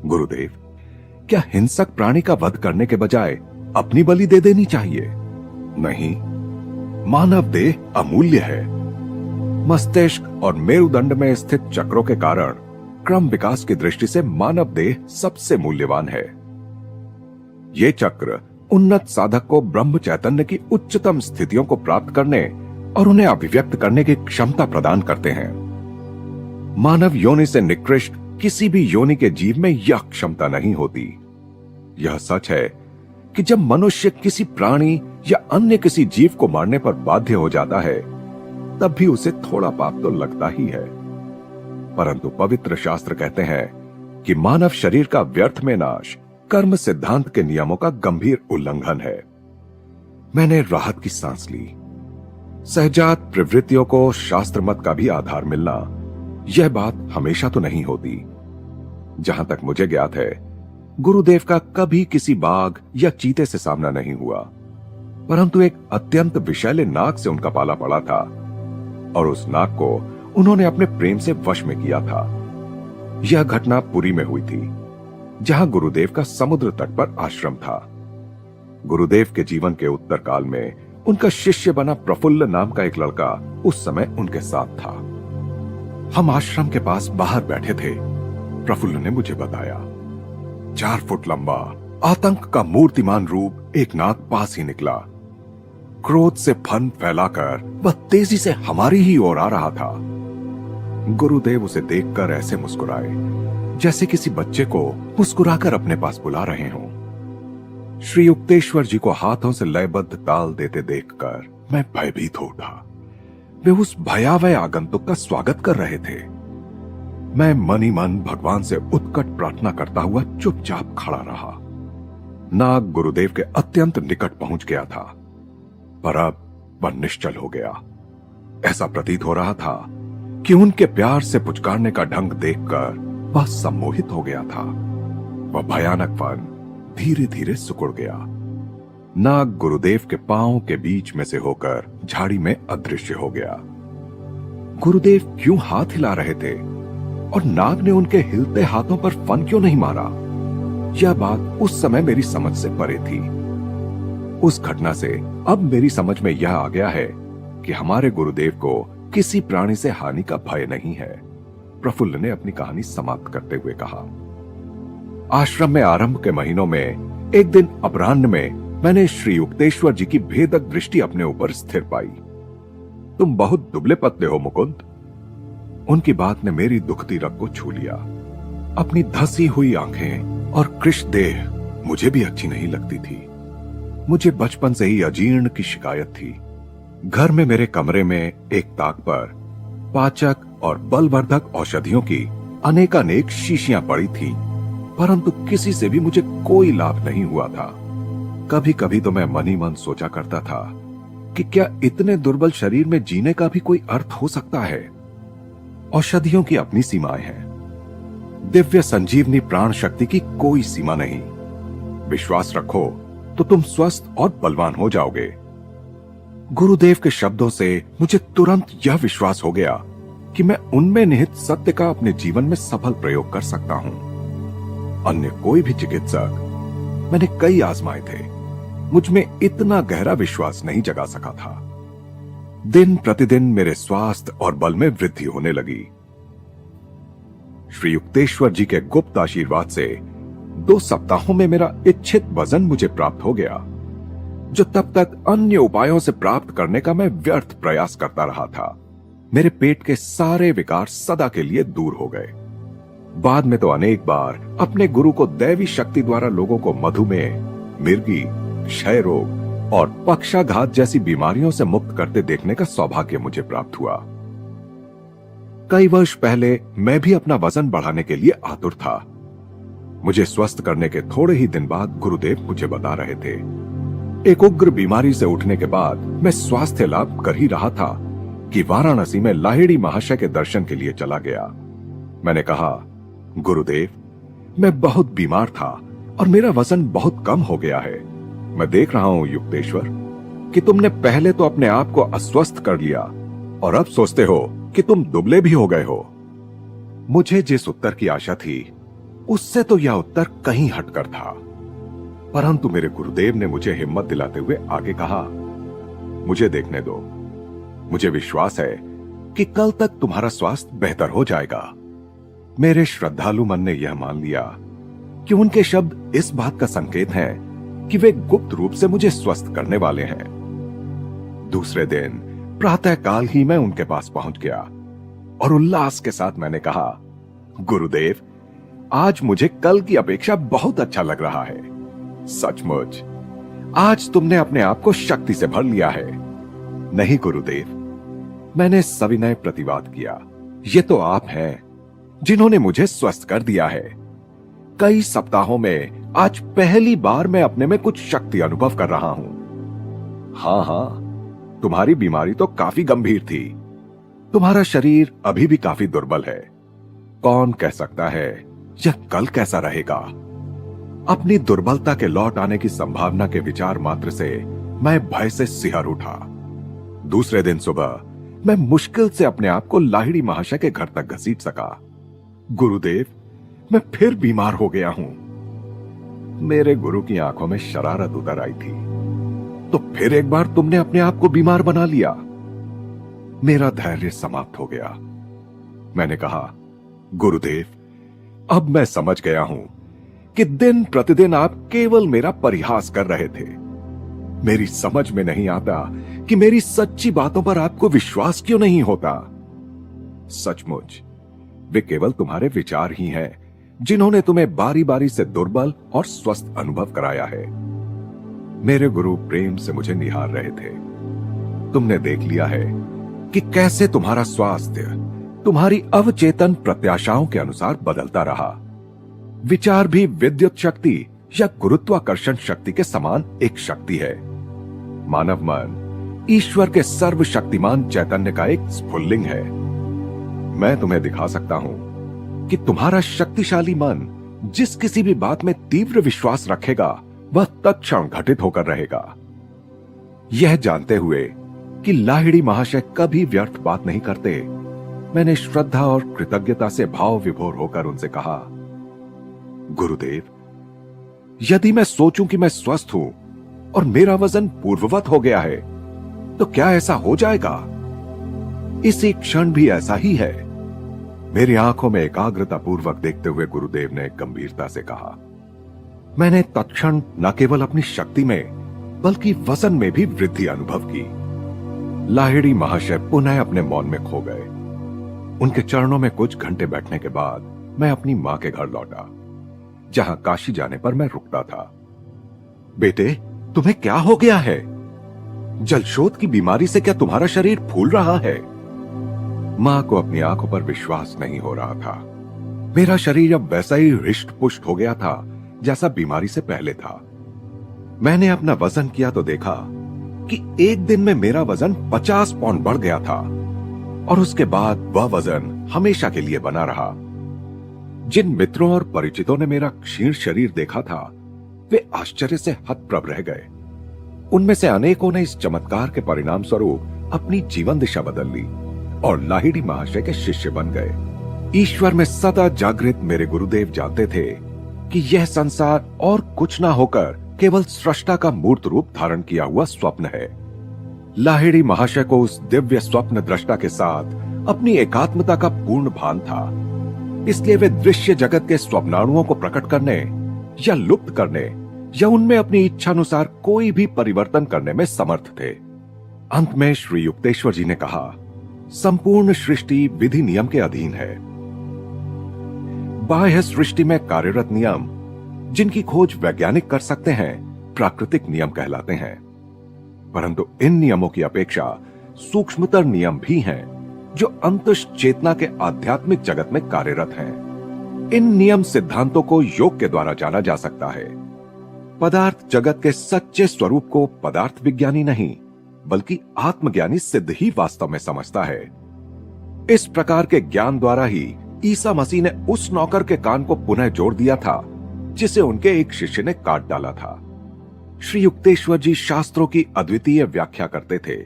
गुरुदेव, क्या हिंसक प्राणी का वध करने के बजाय अपनी बलि दे देनी चाहिए? नहीं, मानव देह अमूल्य है। मस्तिष्क और मेरुदंड में स्थित चक्रों के कारण क्रम विकास की दृष्टि से मानव देह सबसे मूल्यवान है। ये चक्र उन्नत साधक को ब्रह्म चैतन्य की उच्चतम स्थितियों को प्राप्त करने और उन्हें अभिव्यक्त करने की क्षमता प्रदान करते हैं। मानव योनि से निकृष्ट किसी भी योनि के जीव में यह क्षमता नहीं होती। यह सच है कि जब मनुष्य किसी प्राणी या अन्य किसी जीव को मारने पर बाध्य हो जाता है, तब भी उसे थोड़ा पाप तो लगता ही है। परंतु पवित्र शास्त्र कहते हैं कि मानव शरीर का व्यर्थ में नाश कर्म सिद्धांत के नियमों का गंभीर उल्लंघन है। मैंने राहत की सांस ली। सहजात प्रवृत्तियों को शास्त्र मत का भी आधार मिलना, यह बात हमेशा तो नहीं होती। जहां तक मुझे ज्ञात है, गुरुदेव का कभी किसी बाघ या चीते से सामना नहीं हुआ, परंतु एक अत्यंत विषैले नाग से उनका पाला पड़ा था और उस नाग को उन्होंने अपने प्रेम से वश में किया था। यह घटना पुरी में हुई थी, जहां गुरुदेव का समुद्र तट पर आश्रम था। गुरुदेव के जीवन के उत्तर काल में उनका शिष्य बना प्रफुल्ल नाम का एक लड़का उस समय उनके साथ था। हम आश्रम के पास बाहर बैठे थे। प्रफुल्ल ने मुझे बताया, 4 फुट लंबा आतंक का मूर्तिमान रूप एक नाग पास ही निकला। क्रोध से फन फैलाकर वह तेजी से हमारी ही ओर आ रहा था। गुरुदेव उसे देखकर ऐसे मुस्कुराए जैसे किसी बच्चे को मुस्कुराकर अपने पास बुला रहे हों। श्री युक्तेश्वर जी को हाथों से लयबद्ध ताल देते देखकर मैं भयभीत हो उठा। वे उस भयावह आगंतुक का स्वागत कर रहे थे। मैं मन ही मन भगवान से उत्कट प्रार्थना करता हुआ चुपचाप खड़ा रहा। नाग गुरुदेव के अत्यंत निकट पहुंच गया था, पर अब वह निश्चल हो गया। ऐसा प्रतीत हो रहा था कि उनके प्यार से पुचकारने का ढंग देखकर वह सम्मोहित हो गया था। वह भयानक फन धीरे धीरे सिकुड़ गया। नाग गुरुदेव के पांव के बीच में से होकर झाड़ी में अदृश्य हो गया। गुरुदेव क्यों हाथ हिला रहे थे और नाग ने उनके हिलते हाथों पर फन क्यों नहीं मारा? यह बात उस समय मेरी समझ से परे थी। उस घटना से अब मेरी समझ में यह आ गया है कि हमारे गुरुदेव को किसी प्राणी से हानि का भय नहीं है। प्रफुल्ल ने अपनी कहानी समाप्त करते हुए कहा, आश्रम में आरंभ के महीनों में एक दिन अपराह्न में मैंने श्री युक्तेश्वर जी की भेदक दृष्टि अपने ऊपर स्थिर पाई। तुम बहुत दुबले पतले हो मुकुंद। उनकी बात ने मेरी दुखती रग को छू लिया। अपनी धसी हुई आंखें और कृष्ण देह मुझे भी अच्छी नहीं लगती थी। मुझे बचपन से ही अजीर्ण की शिकायत थी। घर में मेरे कमरे में एक ताक पर पाचक और बलवर्धक औषधियों की अनेकानेक शीशियां पड़ी थी, परंतु किसी से भी मुझे कोई लाभ नहीं हुआ था। कभी कभी तो मैं मन ही मन सोचा करता था कि क्या इतने दुर्बल शरीर में जीने का भी कोई अर्थ हो सकता है? औषधियों की अपनी सीमाएं हैं। दिव्य संजीवनी प्राण शक्ति की कोई सीमा नहीं। विश्वास रखो तो तुम स्वस्थ और बलवान हो जाओगे। गुरुदेव के शब्दों से मुझे तुरंत यह विश्वास हो गया कि मैं उनमें निहित सत्य का अपने जीवन में सफल प्रयोग कर सकता हूं। अन्य कोई भी चिकित्सक मैंने कई आजमाए थे, मुझ में इतना गहरा विश्वास नहीं जगा सका था। दिन प्रतिदिन मेरे स्वास्थ्य और बल में वृद्धि होने लगी। श्री युक्तेश्वर जी के गुप्त आशीर्वाद से 2 सप्ताहों में मेरा इच्छित वजन मुझे प्राप्त हो गया, जो तब तक अन्य उपायों से प्राप्त करने का मैं व्यर्थ प्रयास करता रहा था। मेरे पेट के सारे विकार सदा के लिए दूर हो गए। बाद में तो अनेक बार अपने गुरु को दैवी शक्ति द्वारा लोगों को मधुमेह, मिर्गी, क्षय रोग और पक्षाघात जैसी बीमारियों से मुक्त करते देखने का सौभाग्य मुझे प्राप्त हुआ। कई वर्ष पहले मैं भी अपना वजन बढ़ाने के लिए आतुर था। मुझे स्वस्थ करने के थोड़े ही दिन बाद गुरुदेव मुझे बता रहे थे, एक उग्र बीमारी से उठने के बाद मैं स्वास्थ्य लाभ कर ही रहा था कि वाराणसी में लाहिड़ी महाशय के दर्शन के लिए चला गया। मैंने कहा, गुरुदेव, मैं बहुत बीमार था और मेरा वजन बहुत कम हो गया है। मैं देख रहा हूं युक्तेश्वर कि तुमने पहले तो अपने आप को अस्वस्थ कर लिया और अब सोचते हो कि तुम दुबले भी हो गए हो। मुझे जिस उत्तर की आशा थी उससे तो यह उत्तर कहीं हटकर था। परंतु मेरे गुरुदेव ने मुझे हिम्मत दिलाते हुए आगे कहा, मुझे देखने दो। मुझे विश्वास है कि कल तक तुम्हारा स्वास्थ्य बेहतर हो जाएगा। मेरे श्रद्धालु मन ने यह मान लिया कि उनके शब्द इस बात का संकेत हैं कि वे गुप्त रूप से मुझे स्वस्थ करने वाले हैं। दूसरे दिन प्रातः काल ही मैं उनके पास पहुंच गया और उल्लास के साथ मैंने कहा, गुरुदेव, आज मुझे कल की अपेक्षा बहुत अच्छा लग रहा है। सचमुच आज तुमने अपने आप को शक्ति से भर लिया है। नहीं गुरुदेव, मैंने सविनय प्रतिवाद किया, ये तो आप हैं जिन्होंने मुझे स्वस्थ कर दिया है। कई सप्ताहों में आज पहली बार मैं अपने में कुछ शक्ति अनुभव कर रहा हूं। हां, तुम्हारी बीमारी तो काफी गंभीर थी। तुम्हारा शरीर अभी भी काफी दुर्बल है। कौन कह सकता है यह कल कैसा रहेगा। अपनी दुर्बलता के लौट आने की संभावना के विचार मात्र से मैं भय से सिहर उठा। दूसरे दिन सुबह मैं मुश्किल से अपने आप को लाहिड़ी महाशय के घर तक घसीट सका। गुरुदेव, मैं फिर बीमार हो गया हूं। मेरे गुरु की आंखों में शरारत उतर आई थी। तो फिर एक बार तुमने अपने आप को बीमार बना लिया। मेरा धैर्य समाप्त हो गया। मैंने कहा, गुरुदेव, अब मैं समझ गया हूं कि दिन प्रतिदिन आप केवल मेरा परिहास कर रहे थे। मेरी समझ में नहीं आता कि मेरी सच्ची बातों पर आपको विश्वास क्यों नहीं होता। सचमुच वे केवल तुम्हारे विचार ही हैं जिन्होंने तुम्हें बारी बारी से दुर्बल और स्वस्थ अनुभव कराया है। मेरे गुरु प्रेम से मुझे निहार रहे थे। तुमने देख लिया है कि कैसे तुम्हारा स्वास्थ्य तुम्हारी अवचेतन प्रत्याशाओं के अनुसार बदलता रहा। विचार भी विद्युत शक्ति या गुरुत्वाकर्षण शक्ति के समान एक शक्ति है। मानव मन ईश्वर के सर्वशक्तिमान चैतन्य का एक स्फुल्लिंग है। मैं तुम्हें दिखा सकता हूं कि तुम्हारा शक्तिशाली मन जिस किसी भी बात में तीव्र विश्वास रखेगा वह तत्क्षण घटित होकर रहेगा। यह जानते हुए कि लाहिड़ी महाशय कभी व्यर्थ बात नहीं करते, मैंने श्रद्धा और कृतज्ञता से भाव विभोर होकर उनसे कहा, गुरुदेव, यदि मैं सोचूं कि मैं स्वस्थ हूं और मेरा वजन पूर्ववत हो गया है तो क्या ऐसा हो जाएगा? इसी क्षण भी ऐसा ही है। मेरी आंखों में एकाग्रता पूर्वक देखते हुए गुरुदेव ने गंभीरता से कहा। मैंने तत्क्षण न केवल अपनी शक्ति में बल्कि वजन में भी वृद्धि अनुभव की। लाहिड़ी महाशय पुनः अपने मौन में खो गए। उनके चरणों में कुछ घंटे बैठने के बाद मैं अपनी मां के घर लौटा, जहां काशी जाने पर मैं रुकता था। बेटे, तुम्हें क्या हो गया है? जलशोथ की बीमारी से क्या तुम्हारा शरीर फूल रहा है? मां को अपनी आंखों पर विश्वास नहीं हो रहा था। मेरा शरीर अब वैसा ही हृष्ट पुष्ट हो गया था जैसा बीमारी से पहले था। मैंने अपना वजन किया तो देखा कि एक दिन में मेरा वजन 50 पाउंड बढ़ गया था और उसके बाद वह वजन हमेशा के लिए बना रहा। जिन मित्रों और परिचितों ने मेरा क्षीण शरीर देखा था वे आश्चर्य से हतप्रभ रह गए। उनमें से अनेकों ने इस चमत्कार के परिणाम स्वरूप अपनी जीवन दिशा बदल ली और लाहिड़ी महाशय के शिष्य बन गए। ईश्वर में सदा जागृत मेरे गुरुदेव जानते थे कि यह संसार और कुछ ना होकर केवल सृष्टा का मूर्त रूप धारण किया हुआ स्वप्न है। लाहिड़ी महाशय को उस दिव्य स्वप्न दृष्टा के साथ अपनी एकात्मता का पूर्ण भान था। इसलिए वे दृश्य जगत के स्वप्नाणुओं को प्रकट करने या लुप्त करने या उनमें अपनी इच्छानुसार कोई भी परिवर्तन करने में समर्थ थे। अंत में श्री युक्तेश्वर जी ने कहा, संपूर्ण सृष्टि विधि नियम के अधीन है। बाह्य सृष्टि में कार्यरत नियम जिनकी खोज वैज्ञानिक कर सकते हैं प्राकृतिक नियम कहलाते हैं, परंतु इन नियमों की अपेक्षा सूक्ष्मतर नियम भी हैं जो अंतश चेतना के आध्यात्मिक जगत में कार्यरत हैं। इन नियम सिद्धांतों को योग के द्वारा जाना जा सकता है। पदार्थ जगत के सच्चे स्वरूप को पदार्थ विज्ञानी नहीं बल्कि आत्मज्ञानी सिद्ध ही वास्तव में समझता है। इस प्रकार के ज्ञान द्वारा ही ईसा मसीह ने उस नौकर के कान को पुनः जोड़ दिया था जिसे उनके एक शिष्य ने काट डाला था। श्री युक्तेश्वर जी शास्त्रों की अद्वितीय व्याख्या करते थे।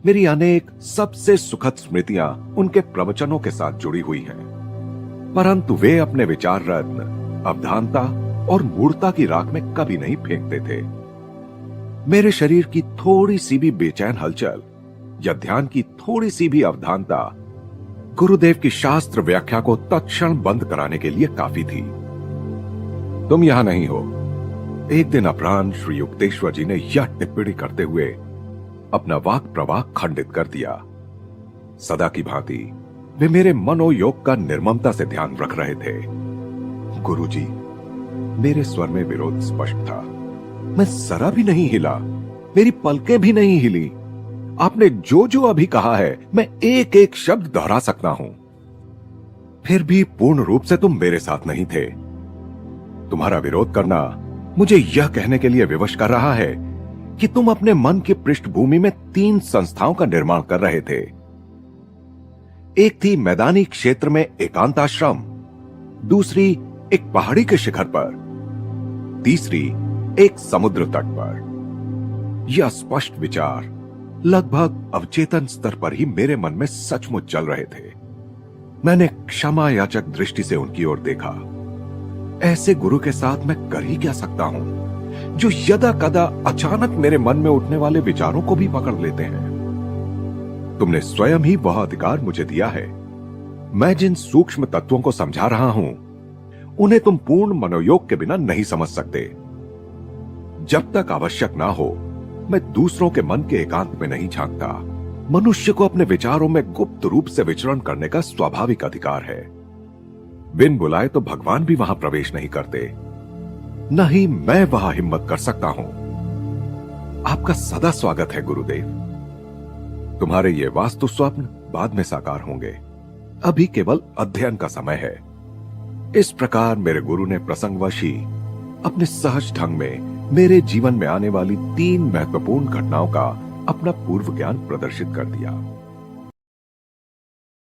मेरी अनेक सबसे सुखद स्मृतियां उनके प्रवचनों के साथ जुड़ी हुई हैं, परंतु वे अपने विचार रत्न अवधानता और मूर्ता की राख में कभी नहीं फेंकते थे। मेरे शरीर की थोड़ी सी भी बेचैन हलचल या ध्यान की थोड़ी सी भी अवधानता गुरुदेव की शास्त्र व्याख्या को तत्क्षण बंद कराने के लिए काफी थी। तुम यहां नहीं हो। एक दिन अपराह्न श्री युक्तेश्वर जी ने यह टिप्पणी करते हुए अपना वाक प्रवाह खंडित कर दिया। सदा की भांति वे मेरे मनोयोग का निर्ममता से ध्यान रख रहे थे। गुरुजी, मेरे स्वर में विरोध स्पष्ट था। मैं जरा भी नहीं हिला, मेरी पलकें भी नहीं हिली। आपने जो जो अभी कहा है मैं एक एक शब्द दोहरा सकता हूं। फिर भी पूर्ण रूप से तुम मेरे साथ नहीं थे। तुम्हारा विरोध करना मुझे यह कहने के लिए विवश कर रहा है कि तुम अपने मन की पृष्ठभूमि में 3 संस्थाओं का निर्माण कर रहे थे। एक थी मैदानी क्षेत्र में एकांत आश्रम, दूसरी एक पहाड़ी के शिखर पर, तीसरी एक समुद्र तट पर। यह स्पष्ट विचार लगभग अवचेतन स्तर पर ही मेरे मन में सचमुच चल रहे थे। मैंने क्षमा याचक दृष्टि से उनकी ओर देखा। ऐसे गुरु के साथ मैं कर ही क्या सकता हूं जो यदा कदा अचानक मेरे मन में उठने वाले विचारों को भी पकड़ लेते हैं। तुमने स्वयं ही वह अधिकार मुझे दिया है। मैं जिन सूक्ष्म तत्वों को समझा रहा हूं उन्हें तुम पूर्ण मनोयोग के बिना नहीं समझ सकते। जब तक आवश्यक ना हो मैं दूसरों के मन के एकांत में नहीं झांकता। मनुष्य को अपने विचारों में गुप्त रूप से विचरण करने का स्वाभाविक अधिकार है। बिन बुलाए तो भगवान भी वहां प्रवेश नहीं करते, न ही मैं वहां हिम्मत कर सकता हूं। आपका सदा स्वागत है गुरुदेव। तुम्हारे ये वास्तु स्वप्न बाद में साकार होंगे, अभी केवल अध्ययन का समय है। इस प्रकार मेरे गुरु ने प्रसंगवश ही अपने सहज ढंग में मेरे जीवन में आने वाली 3 महत्वपूर्ण घटनाओं का अपना पूर्व ज्ञान प्रदर्शित कर दिया।